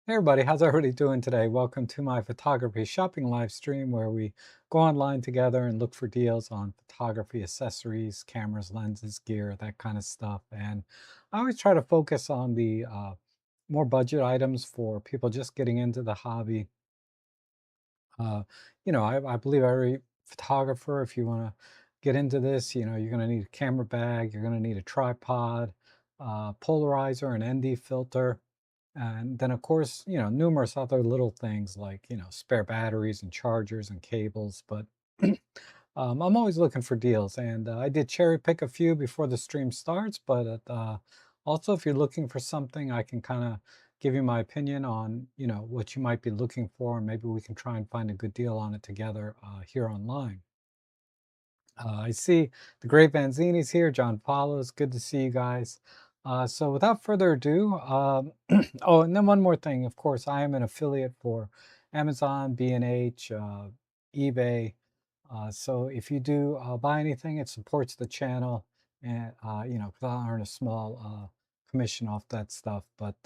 Hey everybody, how's everybody doing today? Welcome to my photography shopping live stream where we go online together and look for deals on photography accessories, cameras, lenses, gear, that kind of stuff. And I always try to focus on the more budget items for people just getting into the hobby. Uh, I believe every photographer, if you want to get into this, you're going to need a camera bag, you're going to need a tripod, polarizer, an ND filter, and then, of course, numerous other little things like, spare batteries and chargers and cables. But I'm always looking for deals. And I did cherry pick a few before the stream starts. But also, if you're looking for something, I can kind of give you my opinion on, what you might be looking for. And maybe we can try and find a good deal on it together here online. I see the Great Vanzini's here. John follows. Good to see you guys. So without further ado, oh, and then one more thing. Of course, I am an affiliate for Amazon, B&H, eBay. So if you do buy anything, it supports the channel, and 'cause I earn a small commission off that stuff. But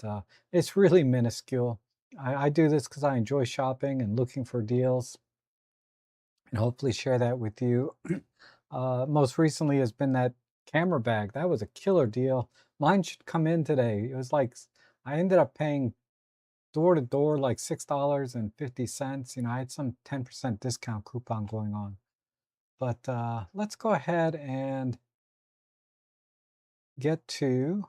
it's really minuscule. I do this because I enjoy shopping and looking for deals, and hopefully share that with you. Most recently has been that camera bag. That was a killer deal. Mine should come in today. It was like I ended up paying door to door like $6.50. I had some 10% discount coupon going on. But let's go ahead and get to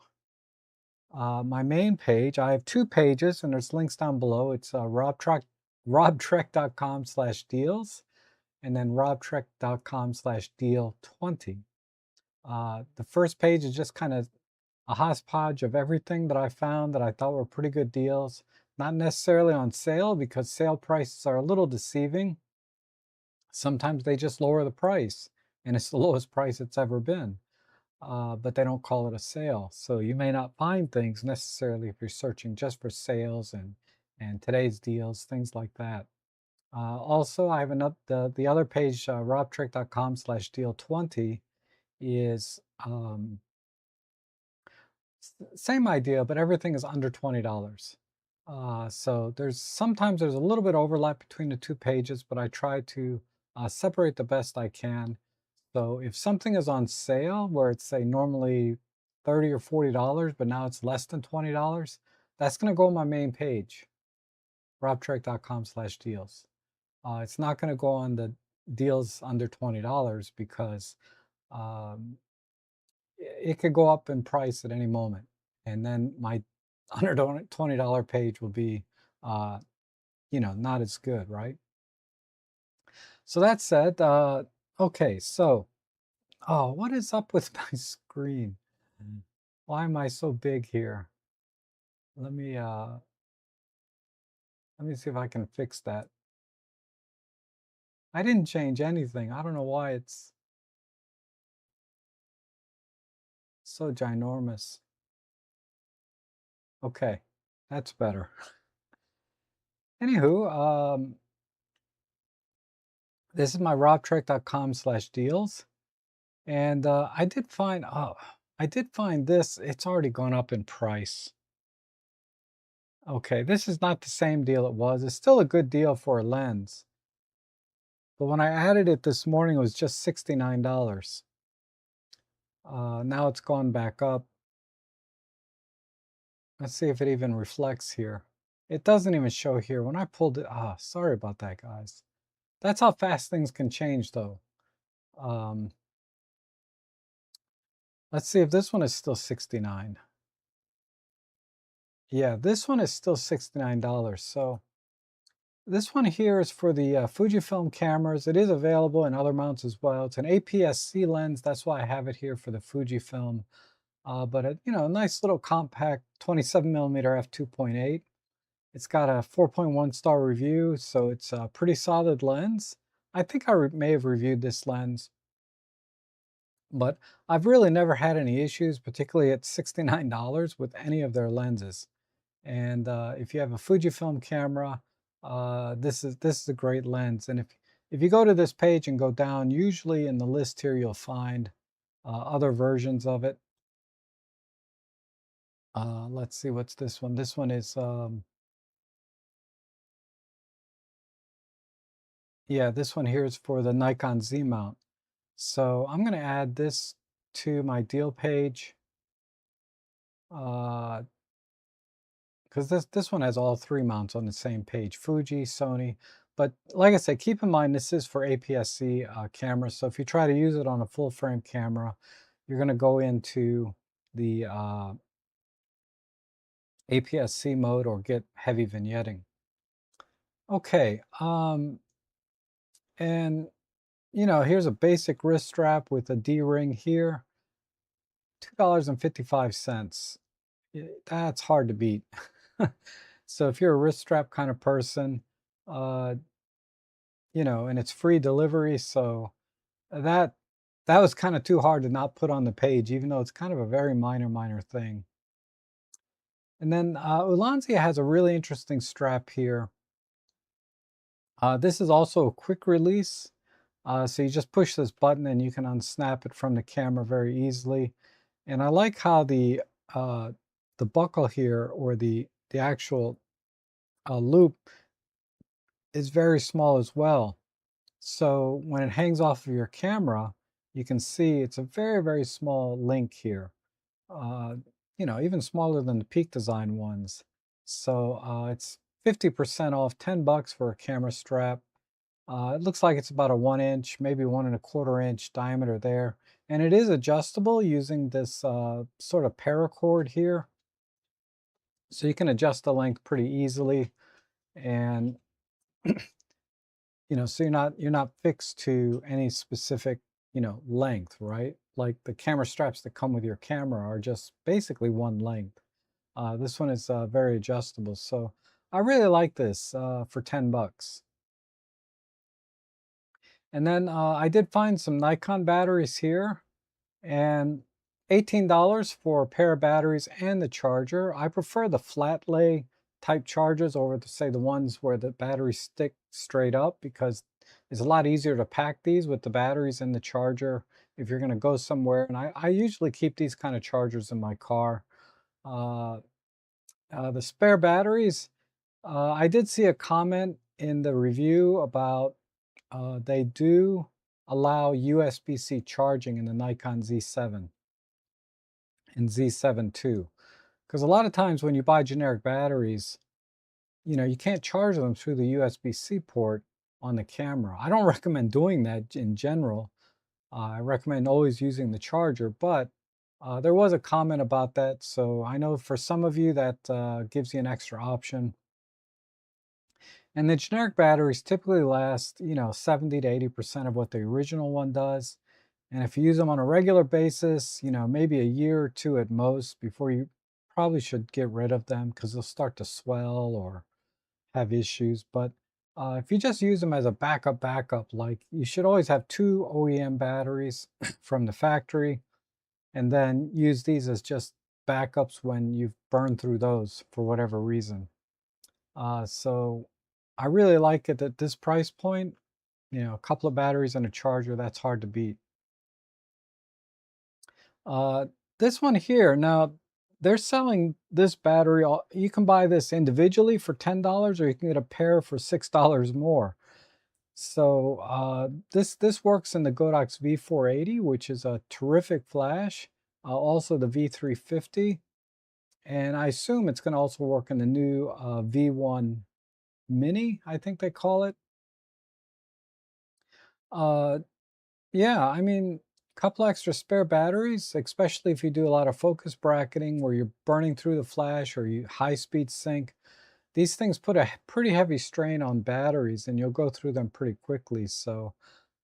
my main page. I have two pages and there's links down below. It's robtrek.com/deals and then robtrek.com/deal20. The first page is just kind of a hodgepodge of everything that I found that I thought were pretty good deals. Not necessarily on sale because sale prices are a little deceiving. Sometimes they just lower the price and it's the lowest price it's ever been, but they don't call it a sale. So you may not find things necessarily if you're searching just for sales and today's deals, things like that. Also, I have another the other page, robtrick.com/deal20 is same idea, but everything is under $20. So there's a little bit overlap between the two pages, but I try to separate the best I can. So if something is on sale where it's say normally $30 or $40, but now it's less than $20, that's going to go on my main page, robtrek.com/deals. It's not going to go on the deals under $20 because um, it could go up in price at any moment. And then my under $20 page will be, uh, not as good, right? So that said, okay, so, oh, what is up with my screen? Why am I so big here? Let me, uh, let me see if I can fix that. I didn't change anything. I don't know why it's so ginormous. Okay, that's better. Anywho, this is my robtrek.com/deals. And I did find this, it's already gone up in price. Okay, this is not the same deal it was. It's still a good deal for a lens. But when I added it this morning, it was just $69. Now it's gone back up. Let's see if it even reflects here. It doesn't even show here. When I pulled it, sorry about that, guys. That's how fast things can change, though. Um, let's see if this one is still 69. Yeah, this one is still $69. So this one here is for the Fujifilm cameras. It is available in other mounts as well. It's an APS-C lens. That's why I have it here for the Fujifilm. But a nice little compact 27 millimeter f2.8. It's got a 4.1 star review, so it's a pretty solid lens. I think I may have reviewed this lens, but I've really never had any issues, particularly at $69 with any of their lenses. And if you have a Fujifilm camera, this is a great lens. And if you go to this page and go down, usually in the list here you'll find other versions of it. Let's see, what's this one? This one is Yeah, this one here is for the Nikon Z mount. So I'm going to add this to my deal page because this one has all three mounts on the same page: Fuji, Sony. But like I said, keep in mind this is for APS-C cameras. So if you try to use it on a full frame camera, you're going to go into the APS-C mode or get heavy vignetting. Okay, and here's a basic wrist strap with a D-ring here, $2.55. That's hard to beat. So if you're a wrist strap kind of person, uh, and it's free delivery, so that that was kind of too hard to not put on the page, even though it's kind of a very minor thing. And then Ulanzi has a really interesting strap here. This is also a quick release. So you just push this button and you can unsnap it from the camera very easily. And I like how the buckle here, or the actual loop, is very small as well. So when it hangs off of your camera, you can see it's a very small link here. Uh, even smaller than the Peak Design ones. So it's 50% off, 10 bucks for a camera strap. It looks like it's about a 1 inch, maybe 1 1/4 inch diameter there. And it is adjustable using this sort of paracord here. So you can adjust the length pretty easily. And so you're not fixed to any specific, length, right? Like the camera straps that come with your camera are just basically one length. This one is very adjustable. So I really like this for 10 bucks. And then I did find some Nikon batteries here, and $18 for a pair of batteries and the charger. I prefer the flat lay type chargers over the, say, the ones where the batteries stick straight up, because it's a lot easier to pack these with the batteries and the charger if you're going to go somewhere. And I usually keep these kind of chargers in my car. Uh, the spare batteries, I did see a comment in the review about they do allow USB-C charging in the Nikon Z7 and Z7 II. Because a lot of times when you buy generic batteries, you can't charge them through the USB-C port on the camera. I don't recommend doing that in general. I recommend always using the charger, but there was a comment about that. So I know for some of you that gives you an extra option. And the generic batteries typically last, 70 to 80% of what the original one does. And if you use them on a regular basis, maybe a year or two at most before you probably should get rid of them, because they'll start to swell or have issues. But if you just use them as a backup, like, you should always have two OEM batteries from the factory, and then use these as just backups when you've burned through those for whatever reason. So I really like it at this price point. A couple of batteries and a charger, that's hard to beat. Uh, this one here, now they're selling this battery. You can buy this individually for $10, or you can get a pair for $6 more. So this works in the Godox V480, which is a terrific flash. Also the V350, and I assume it's going to also work in the new V1 Mini, I think they call it. Uh, Yeah, I mean, a couple extra spare batteries, especially if you do a lot of focus bracketing where you're burning through the flash, or you high speed sync. These things put a pretty heavy strain on batteries, and you'll go through them pretty quickly. So,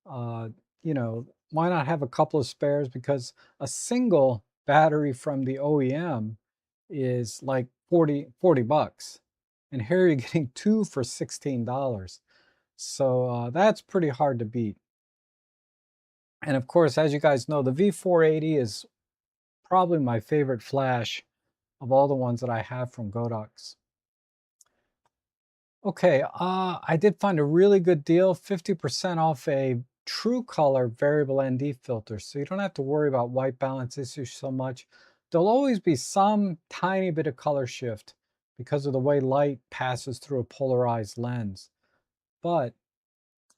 uh, why not have a couple of spares? Because a single battery from the OEM is like 40 bucks. And here you're getting two for $16. So that's pretty hard to beat. And of course, as you guys know, the V480 is probably my favorite flash of all the ones that I have from Godox. Okay, I did find a really good deal, 50% off a True Color variable ND filter. So you don't have to worry about white balance issues so much. There'll always be some tiny bit of color shift because of the way light passes through a polarized lens. But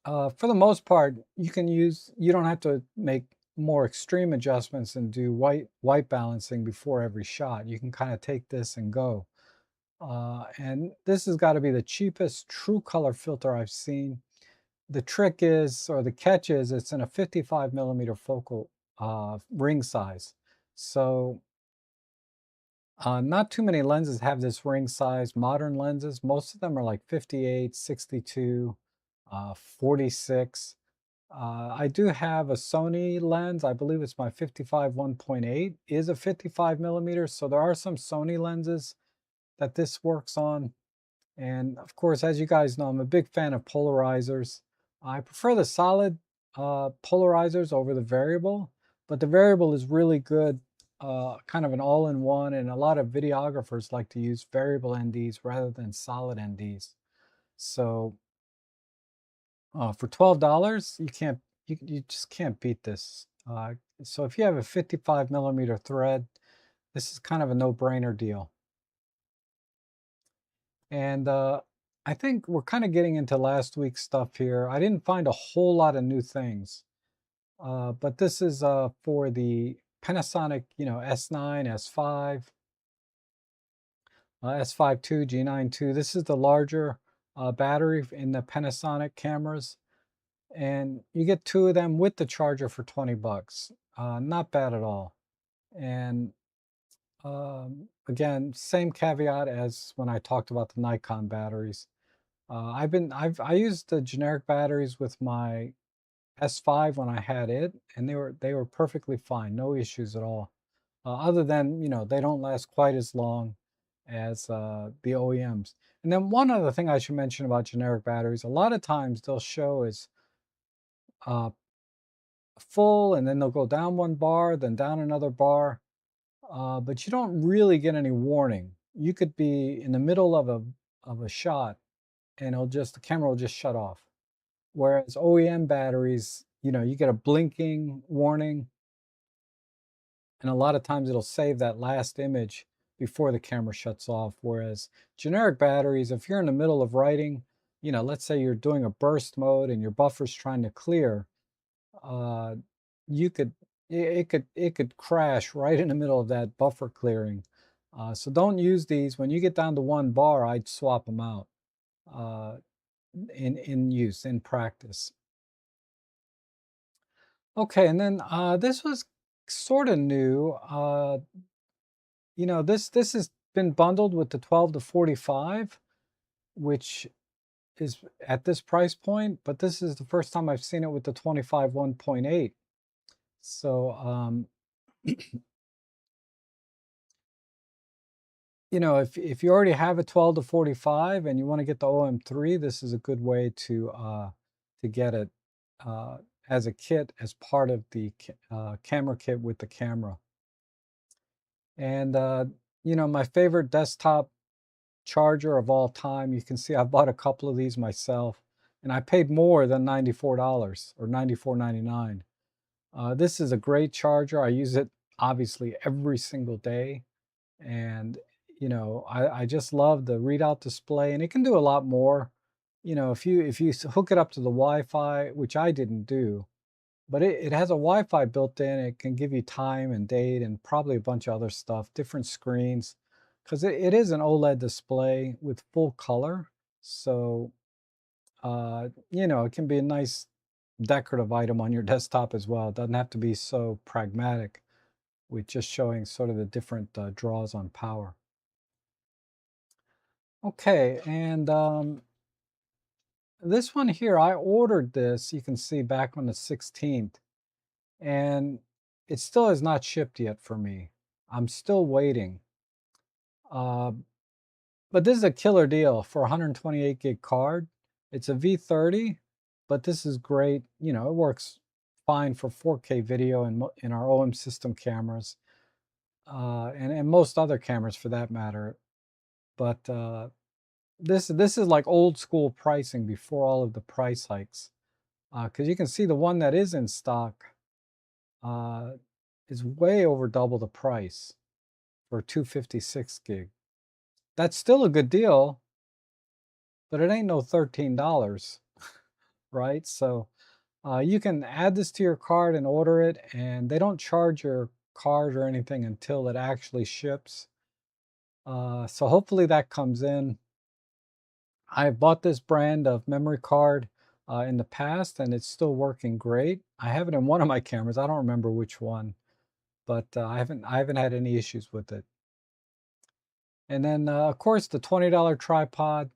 For the most part, you don't have to make more extreme adjustments and do white balancing before every shot. You can kind of take this and go. And this has got to be the cheapest true color filter I've seen. The trick is, or the catch is, it's in a 55 millimeter focal ring size. So not too many lenses have this ring size. Modern lenses, most of them are like 58, 62, 46. I do have a Sony lens. I believe it's my 55 1.8 is a 55 millimeter. So there are some Sony lenses that this works on. And of course, as you guys know, I'm a big fan of polarizers. I prefer the solid polarizers over the variable, but the variable is really good, kind of an all-in-one, and a lot of videographers like to use variable NDs rather than solid NDs. So for $12, you just can't beat this. So if you have a 55 millimeter thread, this is kind of a no-brainer deal. And I think we're kind of getting into last week's stuff here. I didn't find a whole lot of new things, but this is for the Panasonic, S9, S5, S5 II, G9 II. This is the larger battery in the Panasonic cameras, and you get two of them with the charger for 20 bucks. Not bad at all. And again, same caveat as when I talked about the Nikon batteries. I used the generic batteries with my S5 when I had it, and they were perfectly fine, no issues at all. Other than, they don't last quite as long as the OEMs. And then one other thing I should mention about generic batteries, a lot of times they'll show is uh, full, and then they'll go down one bar, then down another bar, but you don't really get any warning. You could be in the middle of a shot, and the camera will just shut off. Whereas OEM batteries, you get a blinking warning, and a lot of times it'll save that last image before the camera shuts off. Whereas generic batteries, if you're in the middle of writing, let's say you're doing a burst mode and your buffer's trying to clear, uh, you could it could crash right in the middle of that buffer clearing. So don't use these. When you get down to one bar, I'd swap them out uh, in practice. Okay, and then this was sort of new. This has been bundled with the 12 to 45, which is at this price point, but this is the first time I've seen it with the 25 1.8. So, if you already have a 12 to 45 and you want to get the OM3, this is a good way to get it as a kit, as part of the camera kit with the camera. And my favorite desktop charger of all time. You can see I bought a couple of these myself, and I paid more than $94 or $94.99. This is a great charger. I use it obviously every single day, and I just love the readout display, and it can do a lot more. If you hook it up to the Wi-Fi, which I didn't do, but it has a Wi-Fi built in. It can give you time and date and probably a bunch of other stuff, different screens, because it is an OLED display with full color. So, it can be a nice decorative item on your desktop as well. It doesn't have to be so pragmatic with just showing sort of the different draws on power. Okay, and this one here, I ordered this, you can see, back on the 16th. And it still has not shipped yet for me. I'm still waiting. Uh, but this is a killer deal for a 128 gig card. It's a V30, but this is great. It works fine for 4K video in our OM system cameras, and most other cameras for that matter. But this is like old school pricing before all of the price hikes, because you can see the one that is in stock uh, is way over double the price for 256 gig. That's still a good deal, but it ain't no $13, right? So you can add this to your cart and order it, and they don't charge your card or anything until it actually ships. So hopefully that comes in. I've bought this brand of memory card in the past, and it's still working great. I have it in one of my cameras. I don't remember which one, but I haven't had any issues with it. And then of course the $20 tripod.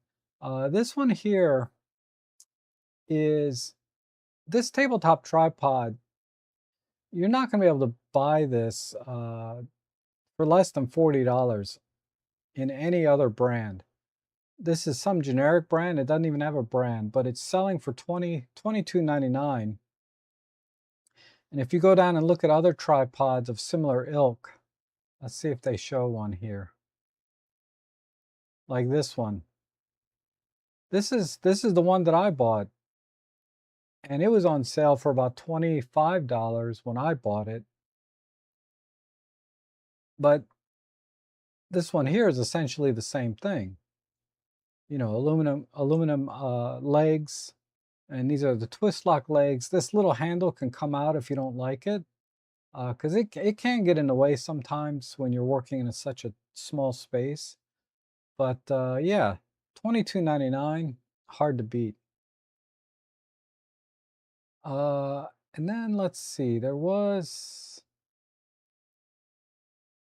This one here is this tabletop tripod. You're not going to be able to buy this for less than $40 in any other brand. This is some generic brand. It doesn't even have a brand, but it's selling for $22.99. And if you go down and look at other tripods of similar ilk, let's see if they show one here. Like this one. This is the one that I bought. And it was on sale for about $25 when I bought it. But this one here is essentially the same thing. You know, aluminum legs, and these are the twist lock legs. This little handle can come out if you don't like it, because it can get in the way sometimes when you're working in such a small space. But yeah, $22.99, hard to beat. Uh, and then let's see, there was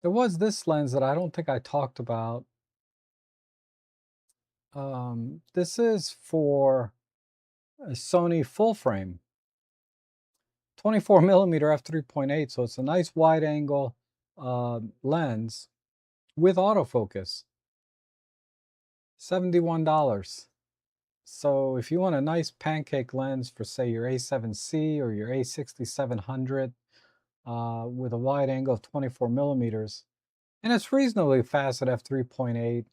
this lens that I don't think I talked about. This is for a Sony full frame, 24 millimeter f3.8. So it's a nice wide angle lens with autofocus, $71. So if you want a nice pancake lens for say your A7C or your A6700 with a wide angle of 24 millimeters, and it's reasonably fast at f3.8,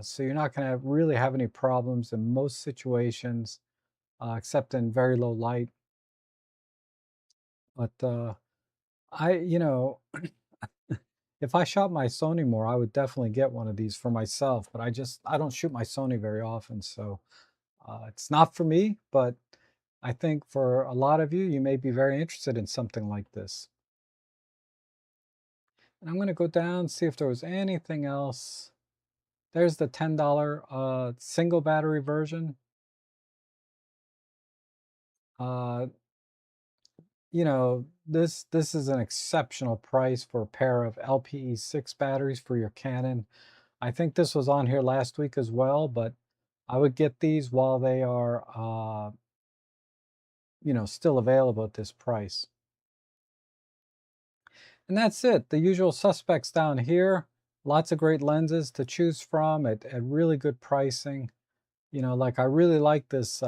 so you're not going to really have any problems in most situations, except in very low light. But you know, if I shot my Sony more, I would definitely get one of these for myself. But I don't shoot my Sony very often, so it's not for me. But I think for a lot of you, you may be very interested in something like this. And I'm going to go down, see if there was anything else. There's the $10 single battery version. Uh, you know, this is an exceptional price for a pair of LPE6 batteries for your Canon. I think this was on here last week as well, but I would get these while they are, you know, still available at this price. And that's it. The usual suspects down here. Lots of great lenses to choose from at really good pricing. You know, like I really like this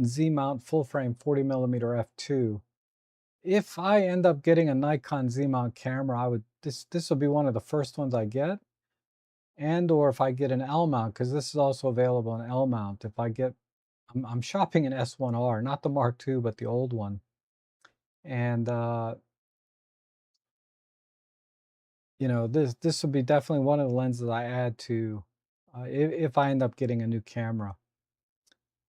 Z-mount full frame 40 millimeter f2. If I end up getting a Nikon Z-mount camera, this will be one of the first ones I get. And or if I get an L mount, because this is also available in L mount. If I get, I'm shopping an S1R, not the Mark II, but the old one. And you know, this would be definitely one of the lenses I add to if I end up getting a new camera.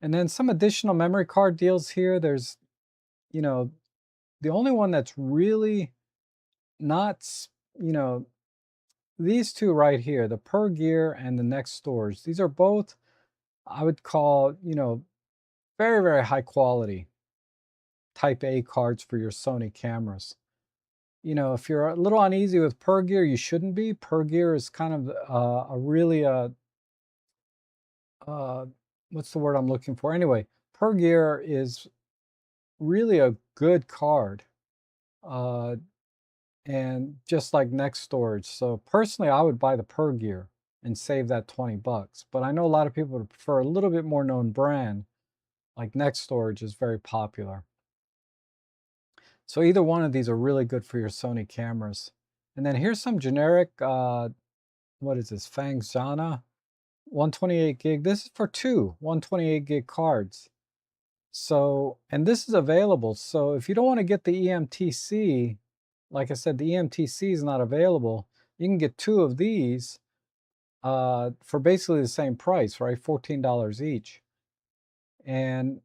And then some additional memory card deals here. There's, you know, the only one that's really not, you know, these two right here, the Pergear and the Nextdoors, these are both, I would call, you know, very, very high quality Type A cards for your Sony cameras. You know, if you're a little uneasy with Pergear, you shouldn't be. Pergear is kind of a really, uh, what's the word I'm looking for? Anyway, Pergear is really a good card. Uh, and just like Next Storage. So personally, I would buy the Pergear and save that 20 bucks. But I know a lot of people would prefer a little bit more known brand, like Next Storage is very popular. So either one of these are really good for your Sony cameras. And then here's some generic, what is this, Fangzana 128 gig. This is for two 128 gig cards. So, and this is available. So if you don't want to get the EMTC, like I said, the EMTC is not available. You can get two of these for basically the same price, right? $14 each. And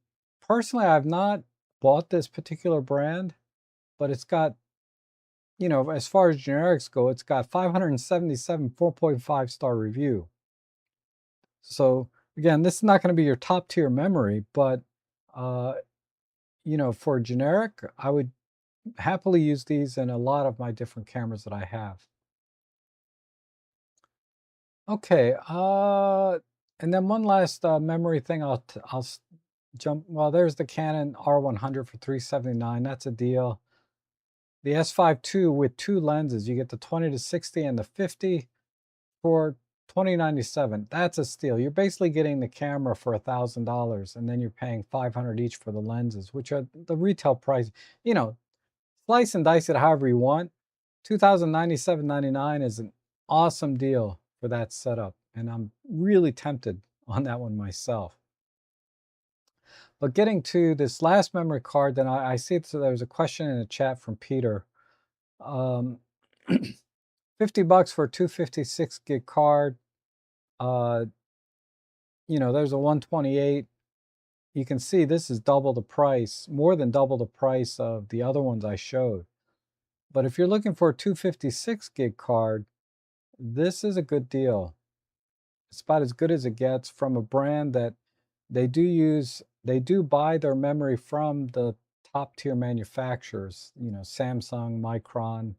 personally, I've not bought this particular brand, but it's got, as far as generics go, it's got 577 4.5 star review. So again, this is not going to be your top tier memory, but uh, for generic, I would happily use these in a lot of my different cameras that I have. Okay, and then one last memory thing. I'll jump. Well, there's the Canon R100 for 379. That's a deal. The S5 II with two lenses, you get the 20 to 60 and the 50 for 2097. That's a steal. You're basically getting the camera for $1,000, and then you're paying 500 each for the lenses, which are the retail price. Slice and dice it however you want. 2,097.99 is an awesome deal for that setup, and I'm really tempted on that one myself. But getting to this last memory card, then I see so there was a question in the chat from Peter. 50 bucks for a 256 gig card. There's a 128. You can see this is double the price, more than double the price of the other ones I showed. But if you're looking for a 256 gig card, this is a good deal. It's about as good as it gets from a brand that they do buy their memory from the top tier manufacturers, Samsung, Micron,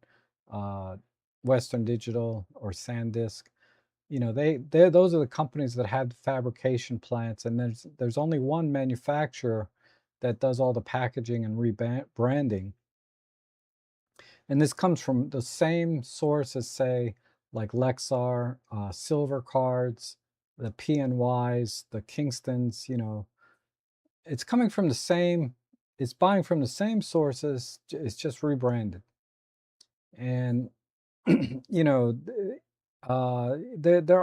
Western Digital, or SanDisk. Those are the companies that have the fabrication plants, and there's only one manufacturer that does all the packaging and rebranding. And this comes from the same source as, say, like Lexar, Silver Cards, the PNYs, the Kingstons. It's coming from the same. It's buying from the same sources. It's just rebranded. And there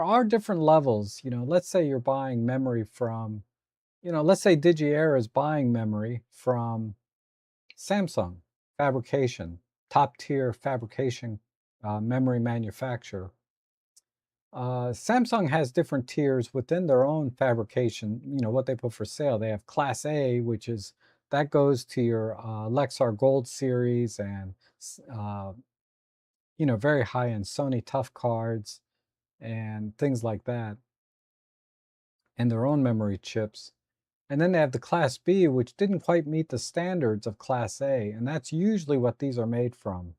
are different levels. Let's say you're buying memory from, let's say Digiera is buying memory from Samsung fabrication, top tier fabrication memory manufacturer. Samsung has different tiers within their own fabrication, what they put for sale. They have Class A, that goes to your Lexar Gold series and, very high-end Sony Tough cards and things like that, and their own memory chips. And then they have the Class B, which didn't quite meet the standards of Class A, and that's usually what these are made from.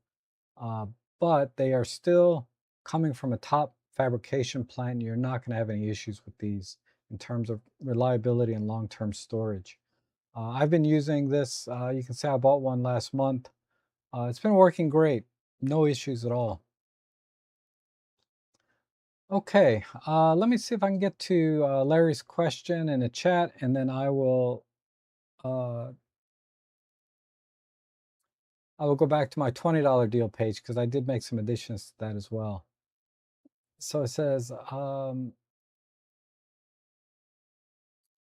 But they are still coming from a top fabrication plant. You're not going to have any issues with these in terms of reliability and long-term storage. I've been using this. You can see I bought one last month. It's been working great. No issues at all. Okay, let me see if I can get to Larry's question in the chat, and then I will go back to my $20 deal page because I did make some additions to that as well. So it says, I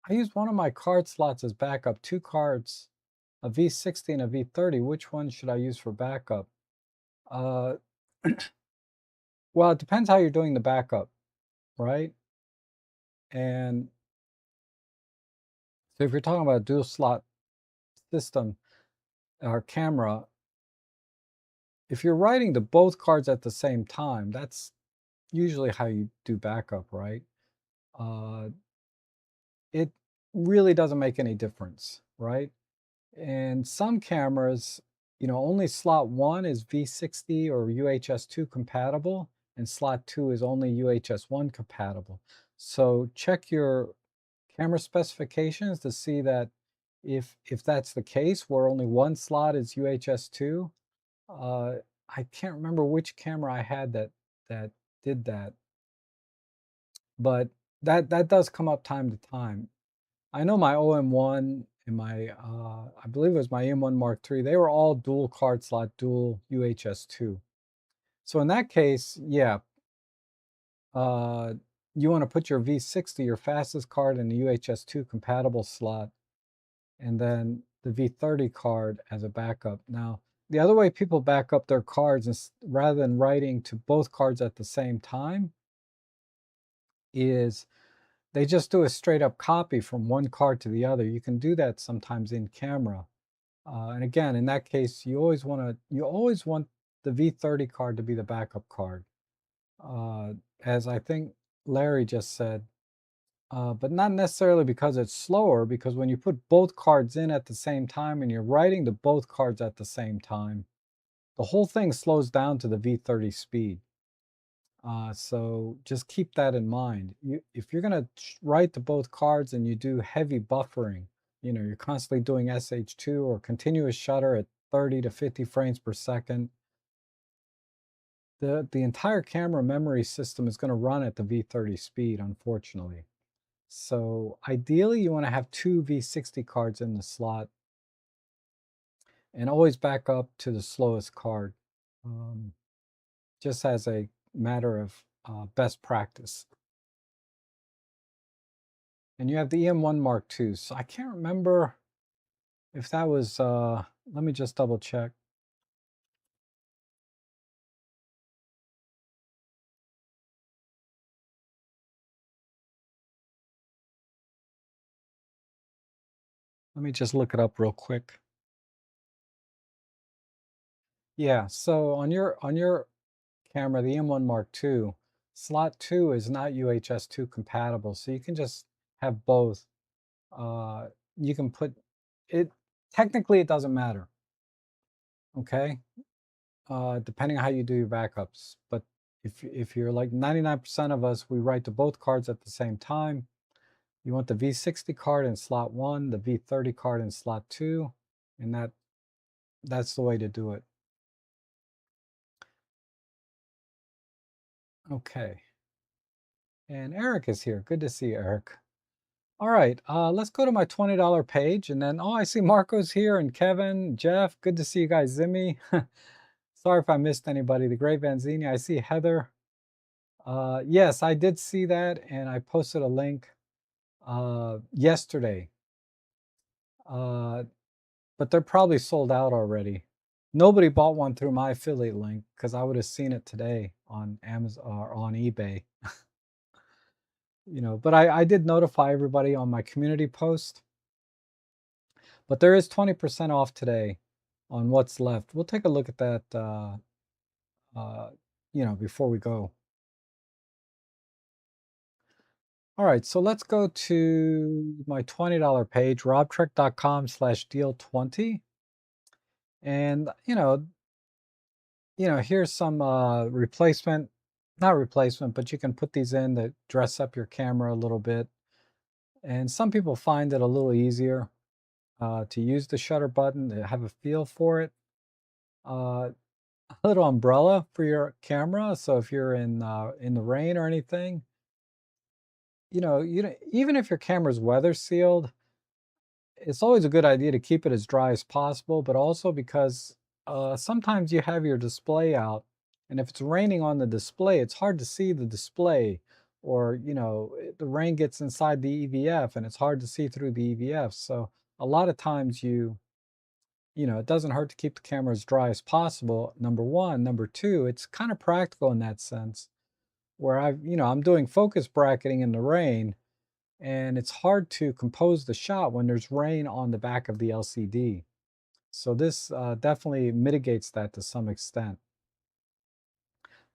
used one of my card slots as backup, two cards, a V60 and a V30. Which one should I use for backup? Well, it depends how you're doing the backup, right? And so if you're talking about a dual slot system or camera, if you're writing to both cards at the same time, that's usually how you do backup, right? It really doesn't make any difference, right? And some cameras, only slot 1 is V60 or UHS-2 compatible, and slot 2 is only UHS-1 compatible. So check your camera specifications to see that if that's the case, where only one slot is UHS-2. I can't remember which camera I had that did that, but that does come up time to time. I know my OM1 and my, I believe it was my M1 Mark III, they were all dual card slot, dual UHS-2. So in that case, yeah, you want to put your V60, your fastest card, in the UHS-2 compatible slot, and then the V30 card as a backup. Now, the other way people back up their cards is, rather than writing to both cards at the same time, is they just do a straight up copy from one card to the other. You can do that sometimes in camera. And again, in that case, you always want the V30 card to be the backup card. As I think Larry just said, but not necessarily because it's slower, because when you put both cards in at the same time and you're writing to both cards at the same time, the whole thing slows down to the V30 speed. So just keep that in mind. If you're going to write to both cards and you do heavy buffering, you're constantly doing SH2 or continuous shutter at 30 to 50 frames per second, the entire camera memory system is going to run at the V30 speed, unfortunately. So ideally, you want to have two V60 cards in the slot and always back up to the slowest card, just as a matter of best practice. And you have the EM1 Mark II. So I can't remember if that was, let me just double check. Let me just look it up real quick. Yeah, so on your camera, the EM1 Mark II, slot 2 is not UHS-2 compatible, so you can just have both. Uh, you can put it, technically it doesn't matter, okay? Depending on how you do your backups. But if you're like 99% of us, we write to both cards at the same time. You want the V60 card in slot 1, the V30 card in slot 2, and that's the way to do it. Okay. And Eric is here. Good to see you, Eric. All right, let's go to my $20 page, and then, oh, I see Marco's here, and Kevin, Jeff. Good to see you guys, Zimmy. Sorry if I missed anybody. The Great Vanzini. I see Heather. Yes, I did see that, and I posted a link yesterday. But they're probably sold out already. Nobody bought one through my affiliate link because I would have seen it today on Amazon or on eBay. But I did notify everybody on my community post. But there is 20% off today on what's left. We'll take a look at that, before we go. All right, so let's go to my $20 page, robtrek.com/deal20. And, here's some replacement, not replacement, but you can put these in that dress up your camera a little bit. And some people find it a little easier to use the shutter button, to have a feel for it. A little umbrella for your camera. So if you're in the rain or anything, even if your camera's weather sealed, it's always a good idea to keep it as dry as possible, but also because sometimes you have your display out, and if it's raining on the display, it's hard to see the display, or the rain gets inside the EVF and it's hard to see through the EVF. So a lot of times it doesn't hurt to keep the camera as dry as possible, number one. Number two, it's kind of practical in that sense, where I'm doing focus bracketing in the rain, and it's hard to compose the shot when there's rain on the back of the LCD. So this definitely mitigates that to some extent.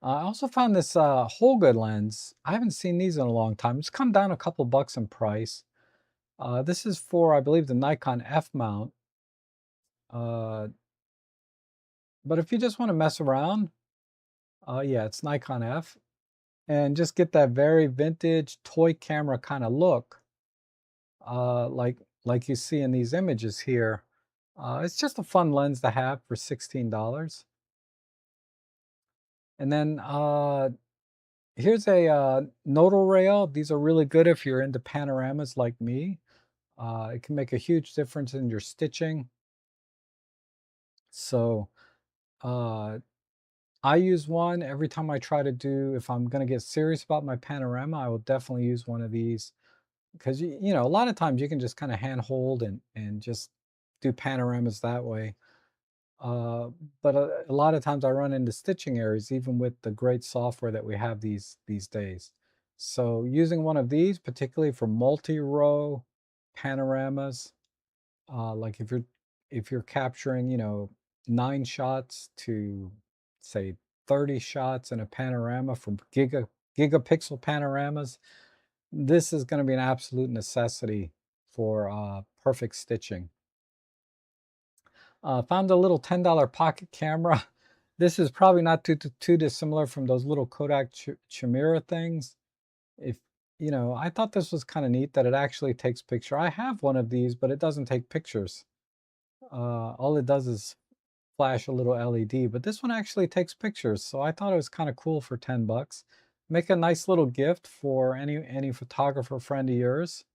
I also found this Holga lens. I haven't seen these in a long time. It's come down a couple bucks in price. This is for, I believe, the Nikon F mount. But if you just want to mess around, yeah, it's Nikon F. And just get that very vintage toy camera kind of look, like you see in these images here. It's just a fun lens to have for $16. And then here's a nodal rail. These are really good if you're into panoramas like me. It can make a huge difference in your stitching. So I use one every time I try to do, if I'm going to get serious about my panorama, I will definitely use one of these, because a lot of times you can just kind of hand hold and just do panoramas that way. But a lot of times I run into stitching errors, even with the great software that we have these days. So using one of these, particularly for multi-row panoramas, like if you're capturing, 9 shots to say 30 shots in a panorama from gigapixel panoramas, this is going to be an absolute necessity for perfect stitching. Found a little $10 pocket camera. This is probably not too dissimilar from those little Kodak Chimera things. If I thought this was kind of neat that it actually takes picture. I have one of these, but it doesn't take pictures. All it does is flash a little LED, but this one actually takes pictures. So I thought it was kind of cool for 10 bucks. Make a nice little gift for any photographer friend of yours.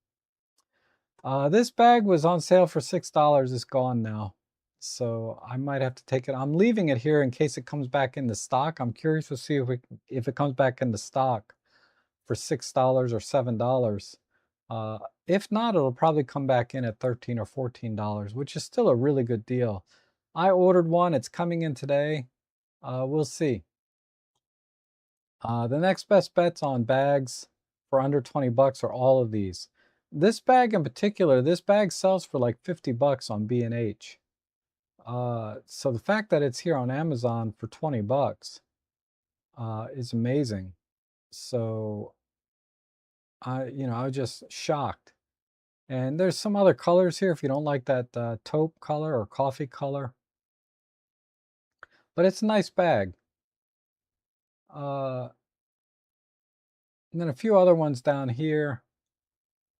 This bag was on sale for $6. It's gone now. So I might have to take it. I'm leaving it here in case it comes back into stock. I'm curious to see if it comes back into stock for $6 or $7. Uh, if not, it'll probably come back in at $13 or $14, which is still a really good deal. I ordered one. It's coming in today. We'll see. The next best bets on bags for under 20 bucks are all of these. This bag in particular, this bag sells for like 50 bucks on B&H. So the fact that it's here on Amazon for 20 bucks is amazing. So I was just shocked. And there's some other colors here if you don't like that taupe color or coffee color. But it's a nice bag. And then a few other ones down here.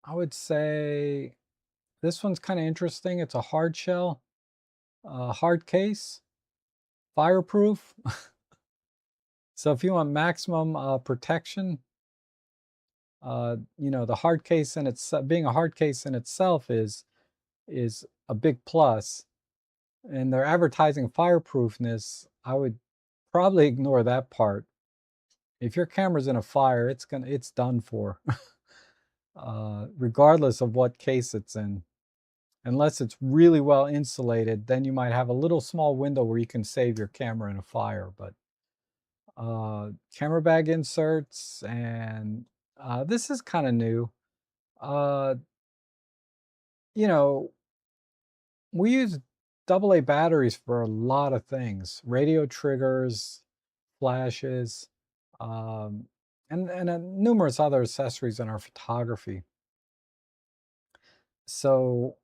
I would say this one's kind of interesting. It's a hard shell, hard case, fireproof. So if you want maximum protection, the hard case in itself, being a hard case in itself is a big plus. And their advertising fireproofness, I would probably ignore that part. If your camera's in a fire, it's done for, regardless of what case it's in. Unless it's really well insulated, then you might have a little small window where you can save your camera in a fire. But camera bag inserts, and this is kind of new. Uh, you know, we use AA batteries for a lot of things: radio triggers, flashes, um, and numerous other accessories in our photography. So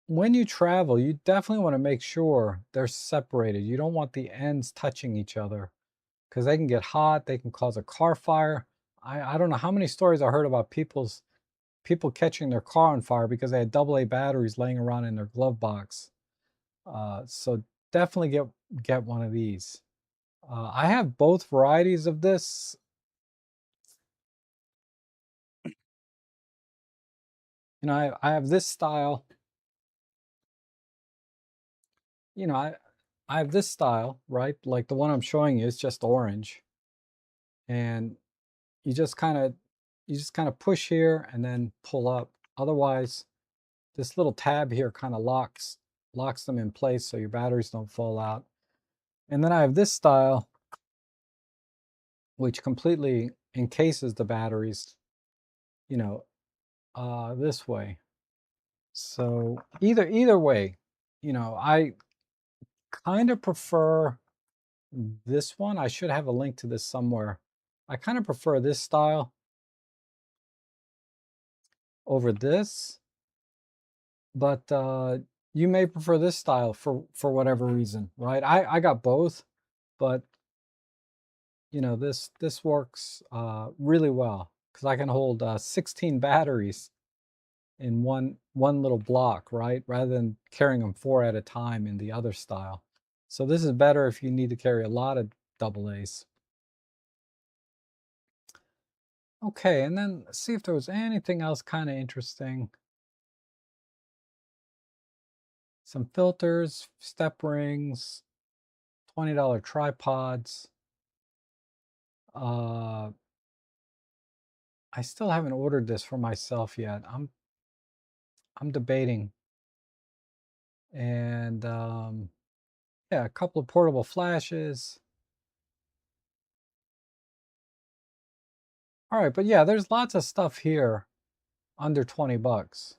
when you travel, you definitely want to make sure they're separated. You don't want the ends touching each other because they can get hot. They can cause a car fire. I don't know how many stories I heard about people catching their car on fire because they had AA batteries laying around in their glove box. So definitely get one of these. I have both varieties of this. I have this style. You know, I have this style, right? Like the one I'm showing you is just orange, and you just kind of push here and then pull up. Otherwise, this little tab here kind of locks them in place so your batteries don't fall out. And then I have this style, which completely encases the batteries, you know, this way. So either way, I kind of prefer this one. I should have a link to this somewhere. I kind of prefer this style over this, but you may prefer this style for whatever reason, right? I got both, but this works really well because I can hold 16 batteries in one little block, right? Rather than carrying them 4 at a time in the other style. So this is better if you need to carry a lot of AA's. Okay, and then let's see if there was anything else kind of interesting. Some filters, step rings, $20 tripods. I still haven't ordered this for myself yet. I'm debating. And yeah, a couple of portable flashes. All right, but yeah, there's lots of stuff here under 20 bucks.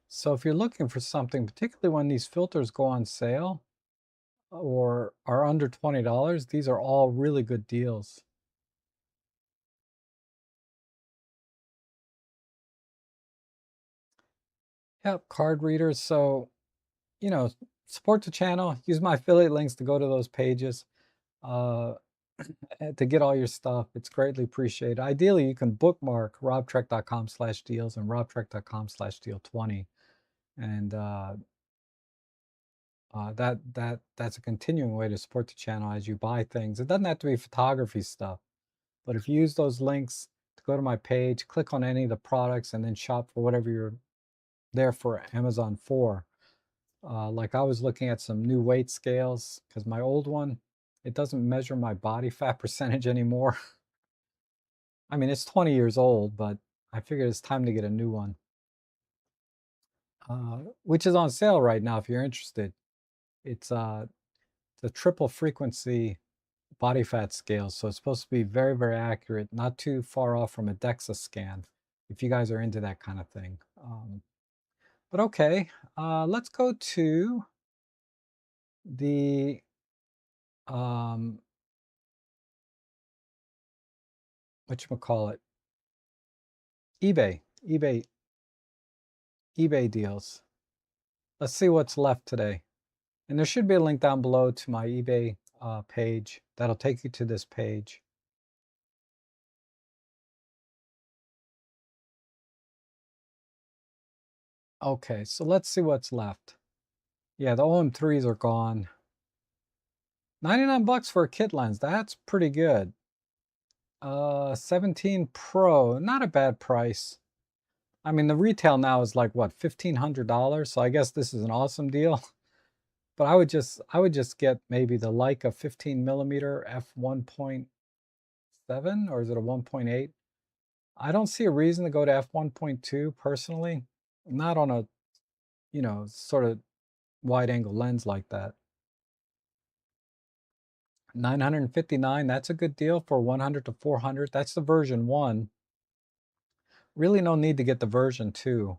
So if you're looking for something, particularly when these filters go on sale or are under $20, these are all really good deals. Yep, card readers. So, you know, support the channel, use my affiliate links to go to those pages. Uh, to get all your stuff. It's greatly appreciated. Ideally, you can bookmark robtrek.com/deals and robtrek.com/deal20. And that's a continuing way to support the channel as you buy things. It doesn't have to be photography stuff, but if you use those links to go to my page, click on any of the products, and then shop for whatever you're there for Amazon for. Like I was looking at some new weight scales because my old one, it doesn't measure my body fat percentage anymore. I mean, it's 20 years old, but I figured it's time to get a new one, which is on sale right now if you're interested. It's the triple frequency body fat scale, so it's supposed to be very, very accurate, not too far off from a DEXA scan, if you guys are into that kind of thing. But okay, let's go to the whatchamacallit, eBay, eBay, eBay deals. Let's see what's left today. And there should be a link down below to my eBay page. That'll take you to this page. Okay, so let's see what's left. Yeah, the OM3s are gone. 99 bucks for a kit lens. That's pretty good. 17 Pro, not a bad price. I mean, the retail now is like what, $1,500, so I guess this is an awesome deal. But I would just get maybe the Leica 15 millimeter f1.7, or is it a 1.8? I don't see a reason to go to f1.2 personally, not on a, sort of wide angle lens like that. 959, that's a good deal for 100 to 400. That's the version 1. Really no need to get the version 2,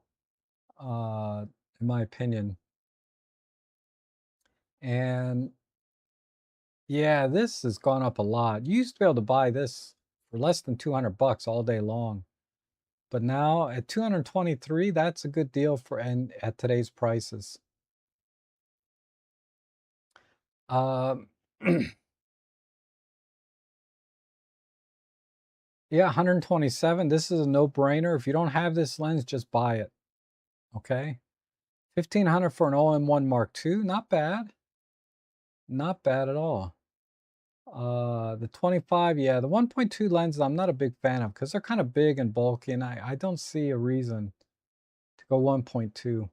in my opinion. And yeah, this has gone up a lot. You used to be able to buy this for less than 200 bucks all day long. But now at 223, that's a good deal and at today's prices. Um, yeah, 127. This is a no-brainer. If you don't have this lens, just buy it. Okay. 1,500 for an OM1 Mark II. Not bad. Not bad at all. The 25, yeah, the 1.2 lenses I'm not a big fan of because they're kind of big and bulky, and I don't see a reason to go 1.2.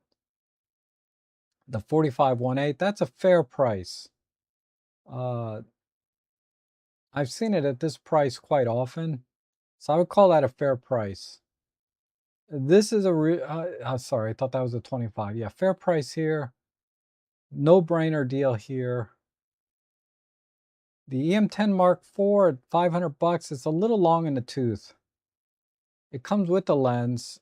The 45 1.8, that's a fair price. I've seen it at this price quite often, so I would call that a fair price. This is sorry, I thought that was a 25. Yeah, fair price here. No-brainer deal here. The EM10 Mark IV at 500 bucks, it's a little long in the tooth. It comes with the lens,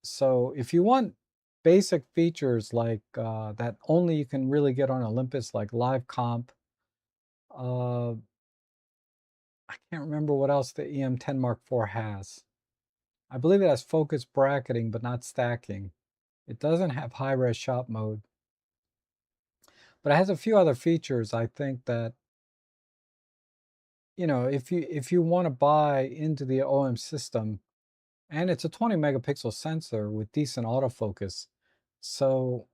so if you want basic features like that only you can really get on Olympus, like live comp, I can't remember what else the EM10 Mark IV has. I believe it has focus bracketing, but not stacking. It doesn't have high-res shot mode, but it has a few other features. I think that, if you want to buy into the OM system, and it's a 20 megapixel sensor with decent autofocus, so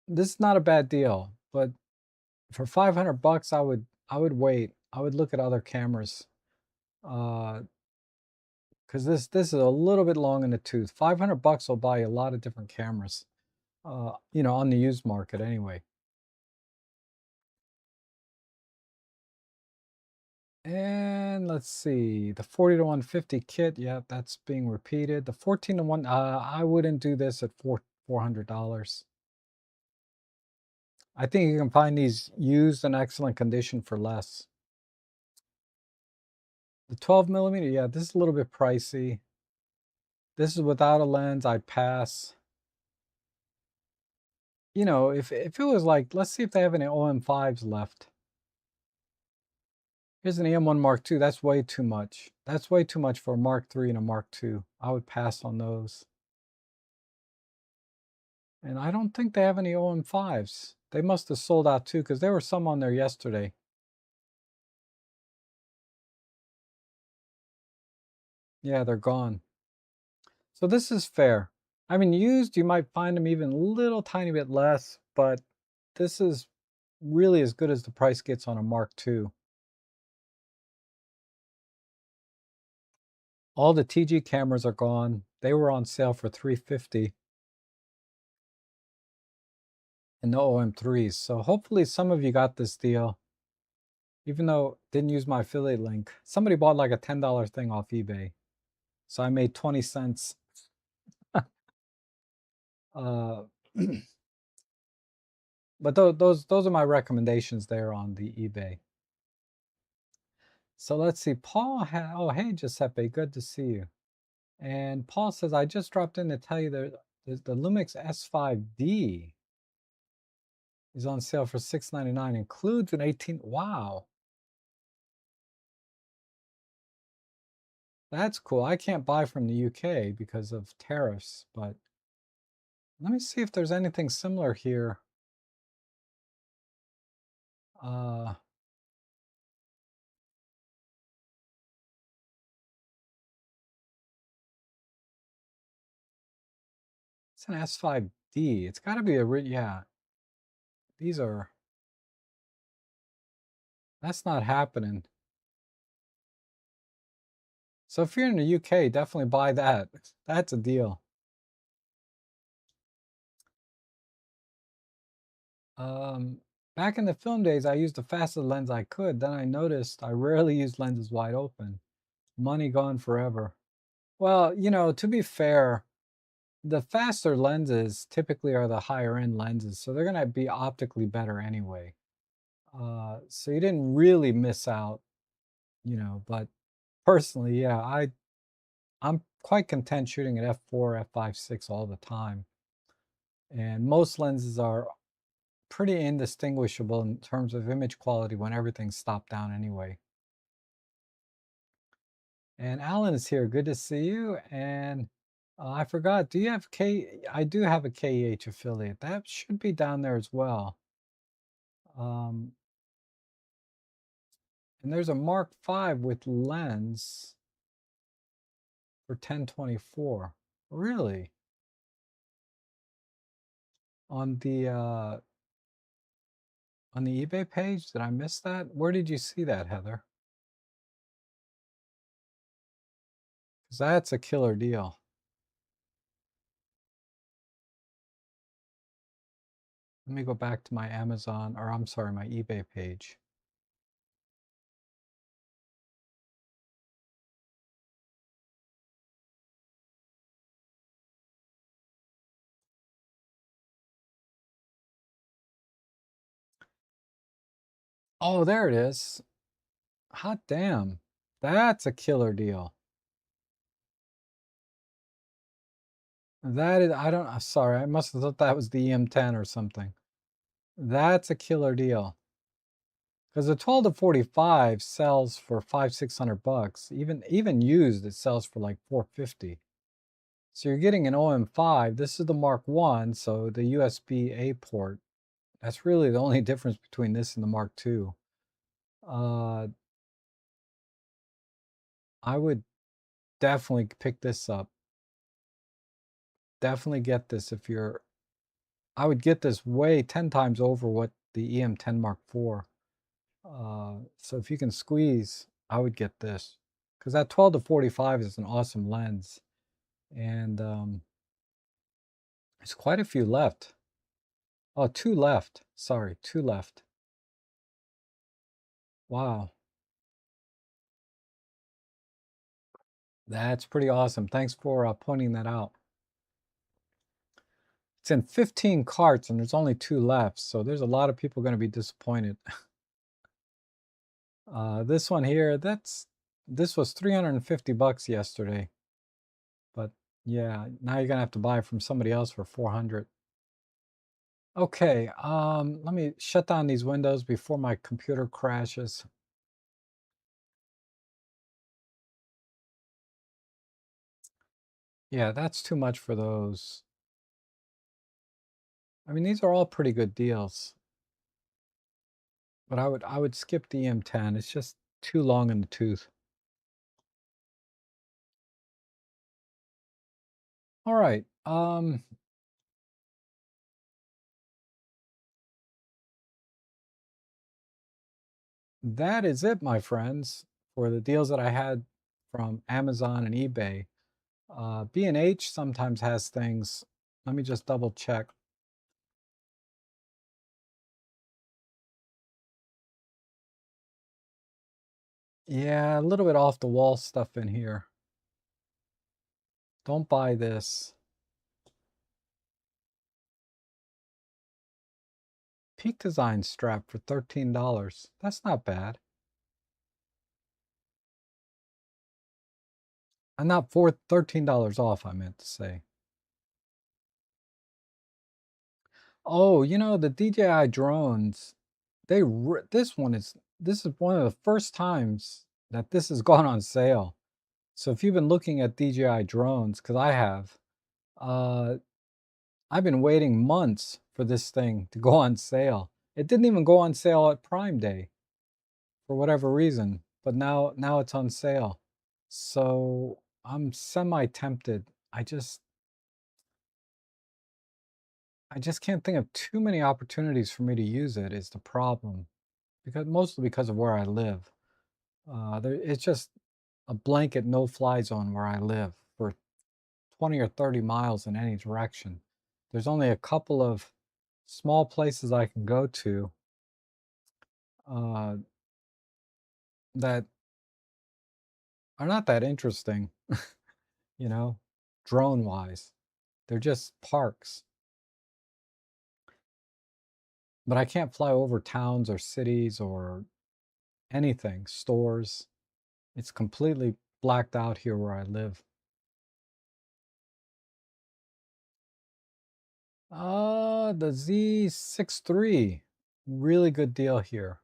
this is not a bad deal. But for 500 bucks, I would wait. I would look at other cameras, because this is a little bit long in the tooth. 500 bucks will buy you a lot of different cameras, on the used market anyway. And let's see, the 40 to 150 kit, yeah, that's being repeated. The 14 to 1, I wouldn't do this at $400. I think you can find these used in excellent condition for less. The 12 millimeter, yeah, this is a little bit pricey. This is without a lens, I'd pass. You know, if it was like, let's see if they have any OM5s left. Here's an EM1 Mark II. That's way too much. That's way too much for a Mark III and a Mark II. I would pass on those. And I don't think they have any OM5s. They must have sold out too, because there were some on there yesterday. Yeah, they're gone. So this is fair. I mean, used, you might find them even a little tiny bit less, but this is really as good as the price gets on a Mark II. All the TG cameras are gone. They were on sale for $350 and no OM3s. So hopefully some of you got this deal, even though didn't use my affiliate link. Somebody bought like a $10 thing off eBay. So I made 20 cents. uh, but those are my recommendations there on the eBay. So let's see. Paul, oh, hey, Giuseppe, good to see you. And Paul says, I just dropped in to tell you that the Lumix S5D is on sale for $699, includes an 18. Wow. That's cool. I can't buy from the UK because of tariffs, but let me see if there's anything similar here. Uh, it's an S5D. It's got to be a, yeah, these are, that's not happening. So if you're in the UK, definitely buy that. That's a deal. Back in the film days, I used the fastest lens I could. Then I noticed I rarely use lenses wide open. Money gone forever. Well, you know, to be fair, the faster lenses typically are the higher end lenses, so they're going to be optically better anyway. So you didn't really miss out, you know, but personally, yeah, I'm quite content shooting at f4, f5.6 all the time. And most lenses are pretty indistinguishable in terms of image quality when everything's stopped down anyway. And Alan is here. Good to see you. And I forgot, do you have I do have a KEH affiliate. That should be down there as well. And there's a Mark V with lens for 1024. Really? On the eBay page? Did I miss that? Where did you see that, Heather? Because that's a killer deal. Let me go back to my Amazon, or I'm sorry, my eBay page. Oh, there it is. Hot damn. That's a killer deal. That is, I don't, sorry, I must have thought that was the EM10 or something. That's a killer deal. Because the 12 to 45 sells for $500-600. Even used, it sells for like $450. So you're getting an OM5. This is the Mark I, so the USB-A port. That's really the only difference between this and the Mark II. I would definitely pick this up. Definitely get this if you're, I would get this way 10 times over what the EM10 Mark IV. So if you can squeeze, I would get this. Because that 12 to 45 is an awesome lens. And there's quite a few left. Oh, two left. Sorry, two left. Wow. That's pretty awesome. Thanks for pointing that out. It's in 15 carts and there's only two left. So there's a lot of people going to be disappointed. This one here, that's this was 350 bucks yesterday. But yeah, now you're gonna have to buy it from somebody else for 400. Okay, let me shut down these windows before my computer crashes. Yeah, that's too much for those. I mean, these are all pretty good deals, but I would skip the M10. It's just too long in the tooth. All right. That is it, my friends, for the deals that I had from Amazon and eBay. B&H sometimes has things. Let me just double check. Yeah, a little bit off the wall stuff in here. Don't buy this. Peak Design strap for $13. That's not bad. I'm not for $13 off, I meant to say. Oh, you know, the DJI drones, this is one of the first times that this has gone on sale. So if you've been looking at DJI drones, because I have, uh, I've been waiting months for this thing to go on sale. It didn't even go on sale at Prime Day for whatever reason, but now it's on sale. So I'm semi tempted. I just can't think of too many opportunities for me to use it is the problem. Because mostly because of where I live. It's just a blanket no-fly zone where I live for 20 or 30 miles in any direction. There's only a couple of small places I can go to uh, that are not that interesting, you know, drone-wise. They're just parks. But I can't fly over towns or cities or anything, stores. It's completely blacked out here where I live. The Z6 III, really good deal here.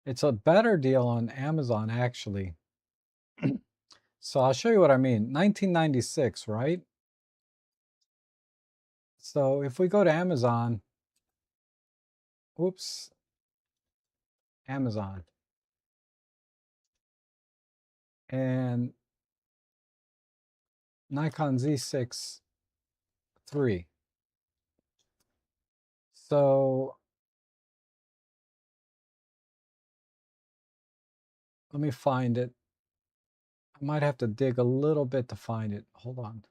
It's a better deal on Amazon, actually. So I'll show you what I mean. 1996, right? So if we go to Amazon, oops, Amazon, and Nikon Z6 III. So let me find it. I might have to dig a little bit to find it. Hold on.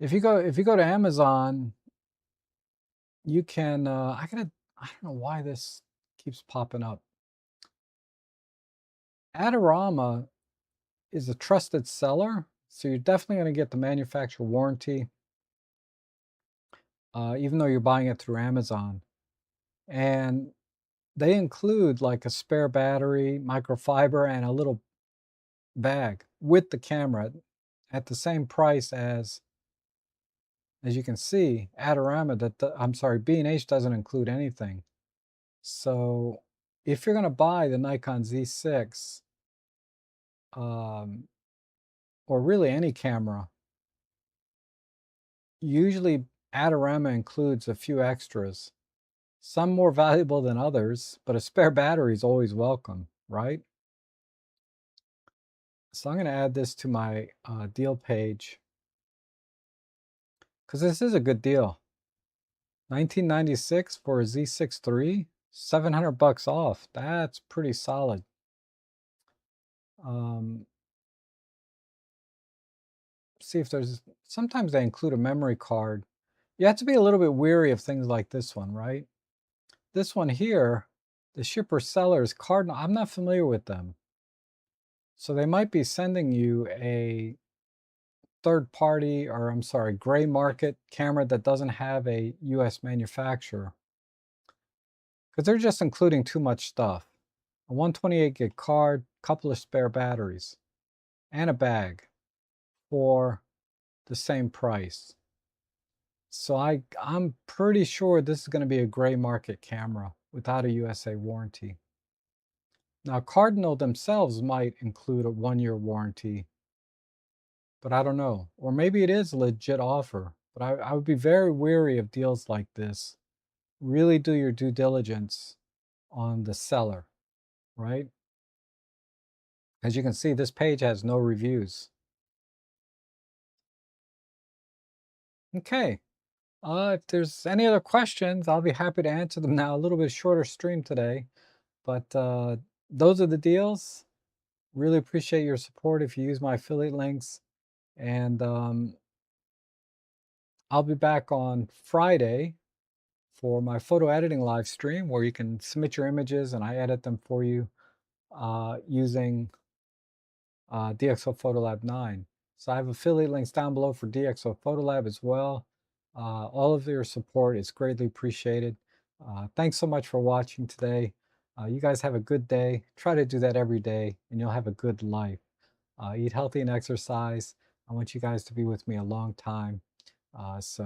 If you go to Amazon, you can I don't know why this keeps popping up. Adorama is a trusted seller, so you're definitely going to get the manufacturer warranty, even though you're buying it through Amazon. And they include like a spare battery, microfiber, and a little bag with the camera at the same price as you can see, Adorama, I'm sorry, B&H doesn't include anything. So if you're going to buy the Nikon Z6, um, or really any camera, usually Adorama includes a few extras, some more valuable than others, but a spare battery is always welcome, right? So I'm going to add this to my deal page because this is a good deal. 1996 for a Z6 III, 700 bucks off. That's pretty solid. Um, see if sometimes they include a memory card. You have to be a little bit weary of things like this one, right? This one here, the shipper sellers Cardinal, I'm not familiar with them. So they might be sending you a third party, or I'm sorry, gray market camera that doesn't have a US manufacturer because they're just including too much stuff. A 128 gig card, couple of spare batteries, and a bag for the same price. So I'm pretty sure this is going to be a gray market camera without a USA warranty. Now, Cardinal themselves might include a 1-year warranty, but I don't know. Or maybe it is a legit offer, but I would be very wary of deals like this. Really do your due diligence on the seller, right? As you can see, this page has no reviews. Okay. If there's any other questions, I'll be happy to answer them now. A little bit shorter stream today, but those are the deals. Really appreciate your support if you use my affiliate links. And I'll be back on Friday for my photo editing live stream where you can submit your images and I edit them for you using DxO Photolab 9. So I have affiliate links down below for DxO Photolab as well. All of your support is greatly appreciated. Thanks so much for watching today. You guys have a good day. Try to do that every day and you'll have a good life. Eat healthy and exercise. I want you guys to be with me a long time. So